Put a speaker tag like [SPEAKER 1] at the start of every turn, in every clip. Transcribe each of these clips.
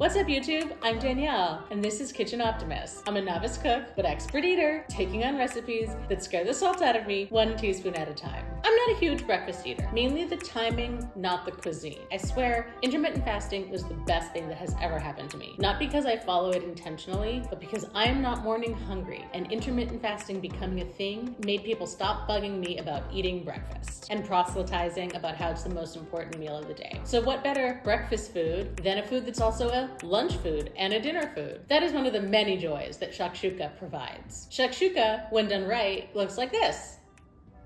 [SPEAKER 1] What's up YouTube? I'm Danielle, and this is Kitchen Optimist. I'm a novice cook, but expert eater, taking on recipes that scare the salt out of me 1 teaspoon at a time. I'm not a huge breakfast eater, mainly the timing, not the cuisine. I swear, intermittent fasting was the best thing that has ever happened to me. Not because I follow it intentionally, but because I am not morning hungry, and intermittent fasting becoming a thing made people stop bugging me about eating breakfast and proselytizing about how it's the most important meal of the day. So what better breakfast food than a food that's also a lunch food and a dinner food? That is one of the many joys that shakshuka provides. Shakshuka, when done right, looks like this.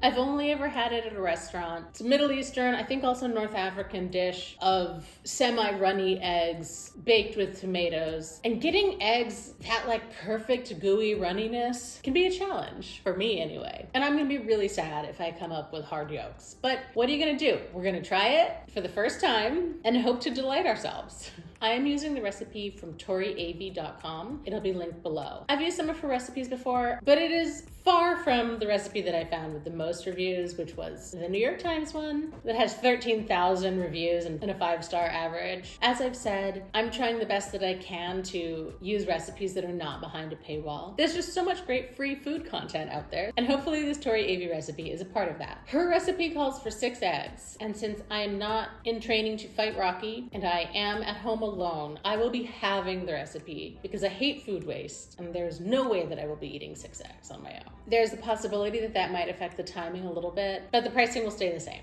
[SPEAKER 1] I've only ever had it at a restaurant. It's a Middle Eastern, I think also North African dish of semi-runny eggs baked with tomatoes. And getting eggs that like perfect gooey runniness can be a challenge, for me anyway. And I'm gonna be really sad if I come up with hard yolks. But what are you gonna do? We're gonna try it for the first time and hope to delight ourselves. I am using the recipe from torryav.com. It'll be linked below. I've used some of her recipes before, but it is far from the recipe that I found with the most reviews, which was the New York Times one that has 13,000 reviews and a 5-star average. As I've said, I'm trying the best that I can to use recipes that are not behind a paywall. There's just so much great free food content out there, and hopefully this Torryav recipe is a part of that. Her recipe calls for 6 eggs, and since I am not in training to fight Rocky, and I am at home alone, I will be having the recipe because I hate food waste, and there's no way that I will be eating 6 eggs on my own. There's the possibility that that might affect the timing a little bit, but the pricing will stay the same.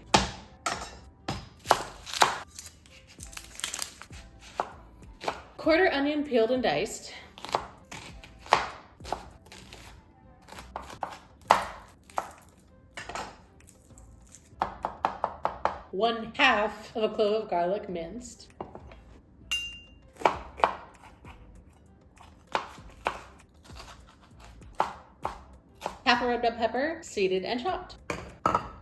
[SPEAKER 1] Quarter onion peeled and diced. ½ of a clove of garlic minced. Half a red bell pepper, seeded and chopped.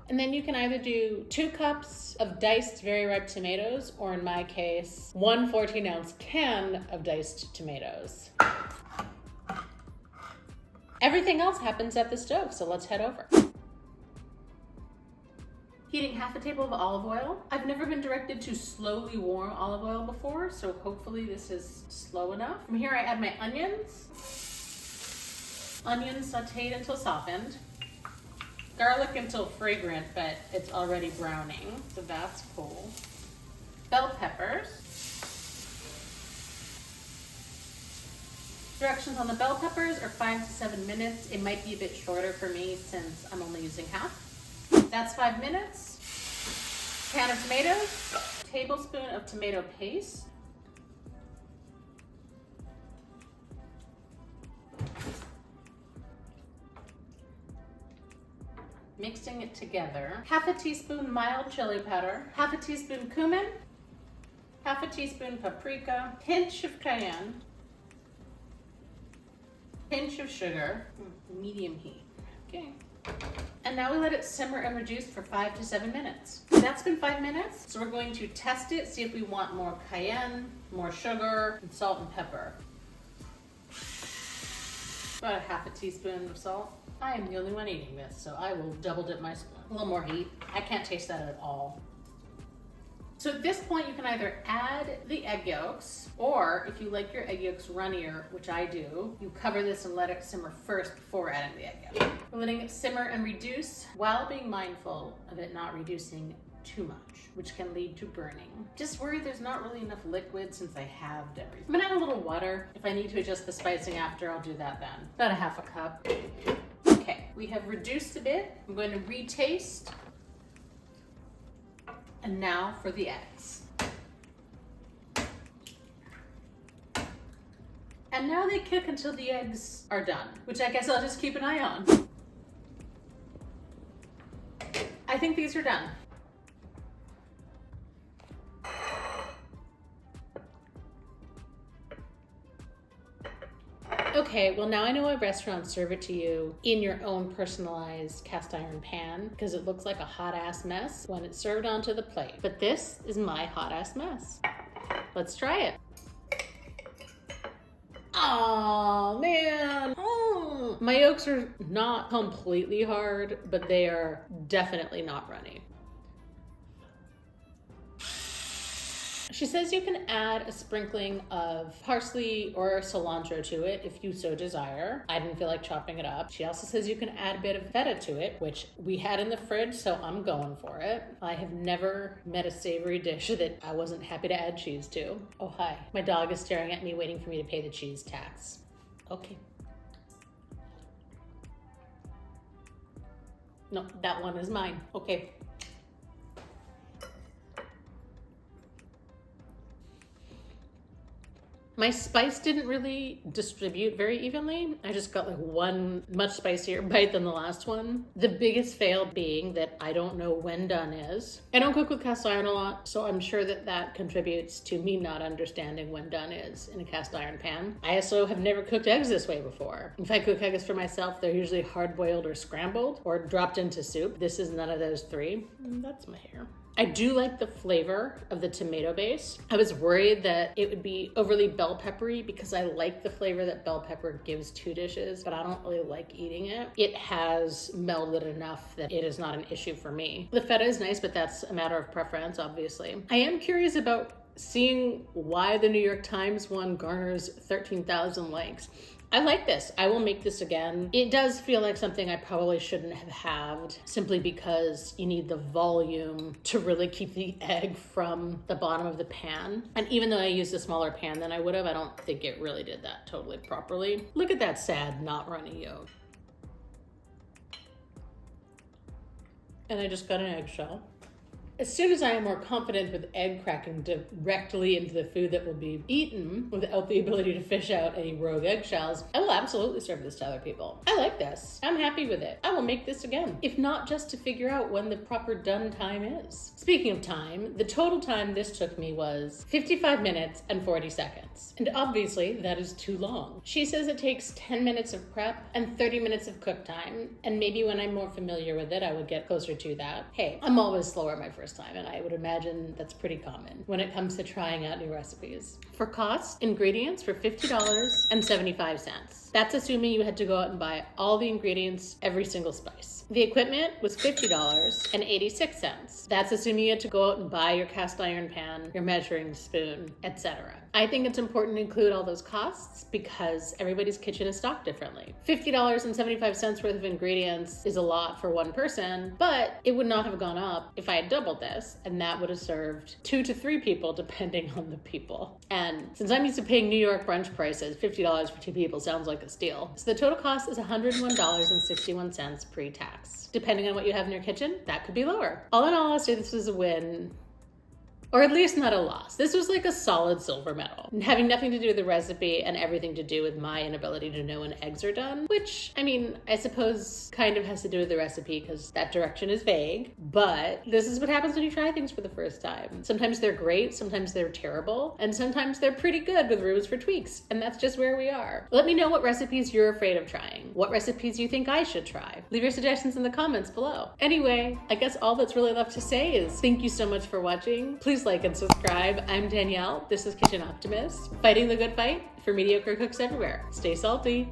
[SPEAKER 1] And then you can either do 2 cups of diced very ripe tomatoes, or in my case, 1 14-ounce can of diced tomatoes. Everything else happens at the stove, so let's head over. Heating ½ a table of olive oil. I've never been directed to slowly warm olive oil before, so hopefully this is slow enough. From here I add my onions. Onions sauteed until softened. Garlic until fragrant, but it's already browning, so that's cool. Bell peppers. Directions on the bell peppers are 5 to 7 minutes. It might be a bit shorter for me since I'm only using half. That's 5 minutes. Can of tomatoes. Tablespoon of tomato paste. Mixing it together. ½ a teaspoon mild chili powder, ½ a teaspoon cumin, ½ a teaspoon paprika, pinch of cayenne, pinch of sugar, medium heat. Okay. And now we let it simmer and reduce for 5 to 7 minutes. That's been 5 minutes, so we're going to test it, see if we want more cayenne, more sugar, and salt and pepper. About ½ a teaspoon of salt. I am the only one eating this, so I will double dip my spoon. A little more heat. I can't taste that at all. So at this point, you can either add the egg yolks, or if you like your egg yolks runnier, which I do, you cover this and let it simmer first before adding the egg yolk. We're letting it simmer and reduce while being mindful of it not reducing too much, which can lead to burning. Just worried there's not really enough liquid since I halved everything. I'm gonna add a little water. If I need to adjust the spicing after, I'll do that then. About ½ a cup. Okay, we have reduced a bit. I'm going to retaste. And now for the eggs. And now they cook until the eggs are done, which I guess I'll just keep an eye on. I think these are done. Okay, well now I know why restaurants serve it to you in your own personalized cast iron pan, because it looks like a hot ass mess when it's served onto the plate. But this is my hot ass mess. Let's try it. Oh man. Oh. My yolks are not completely hard, but they are definitely not runny. She says you can add a sprinkling of parsley or cilantro to it if you so desire. I didn't feel like chopping it up. She also says you can add a bit of feta to it, which we had in the fridge, so I'm going for it. I have never met a savory dish that I wasn't happy to add cheese to. Oh, hi. My dog is staring at me, waiting for me to pay the cheese tax. Okay. No, that one is mine. Okay. My spice didn't really distribute very evenly. I just got like one much spicier bite than the last one. The biggest fail being that I don't know when done is. I don't cook with cast iron a lot, so I'm sure that that contributes to me not understanding when done is in a cast iron pan. I also have never cooked eggs this way before. If I cook eggs for myself, they're usually hard boiled or scrambled or dropped into soup. This is none of those three. That's my hair. I do like the flavor of the tomato base. I was worried that it would be overly bell peppery because I like the flavor that bell pepper gives to dishes, but I don't really like eating it. It has melded enough that it is not an issue for me. The feta is nice, but that's a matter of preference, obviously. I am curious about seeing why the New York Times one garners 13,000 likes. I like this. I will make this again. It does feel like something I probably shouldn't have halved simply because you need the volume to really keep the egg from the bottom of the pan. And even though I used a smaller pan than I would have, I don't think it really did that totally properly. Look at that sad, not runny yolk. And I just got an eggshell. As soon as I am more confident with egg cracking directly into the food that will be eaten without the ability to fish out any rogue eggshells, I will absolutely serve this to other people. I like this. I'm happy with it. I will make this again, if not just to figure out when the proper done time is. Speaking of time, the total time this took me was 55 minutes and 40 seconds. And obviously that is too long. She says it takes 10 minutes of prep and 30 minutes of cook time. And maybe when I'm more familiar with it, I would get closer to that. Hey, I'm always slower my first time, and I would imagine that's pretty common when it comes to trying out new recipes. For cost, ingredients for $50.75. That's assuming you had to go out and buy all the ingredients, every single spice. The equipment was $50.86. That's assuming you had to go out and buy your cast iron pan, your measuring spoon, etc. I think it's important to include all those costs because everybody's kitchen is stocked differently. $50.75 worth of ingredients is a lot for one person, but it would not have gone up if I had doubled this, and that would have served 2 to 3 people depending on the people. And since I'm used to paying New York brunch prices, $50 for 2 people sounds like a steal. So the total cost is $101.61 pre-tax. Depending on what you have in your kitchen, that could be lower. All in all, I'll say this was a win. Or at least not a loss. This was like a solid silver medal. Having nothing to do with the recipe and everything to do with my inability to know when eggs are done, which, I mean, I suppose kind of has to do with the recipe because that direction is vague, but this is what happens when you try things for the first time. Sometimes they're great, sometimes they're terrible, and sometimes they're pretty good with rooms for tweaks, and that's just where we are. Let me know what recipes you're afraid of trying, what recipes you think I should try. Leave your suggestions in the comments below. Anyway, I guess all that's really left to say is thank you so much for watching. Please like and subscribe. I'm Danielle. This is Kitchen Optimist, fighting the good fight for mediocre cooks everywhere. Stay salty.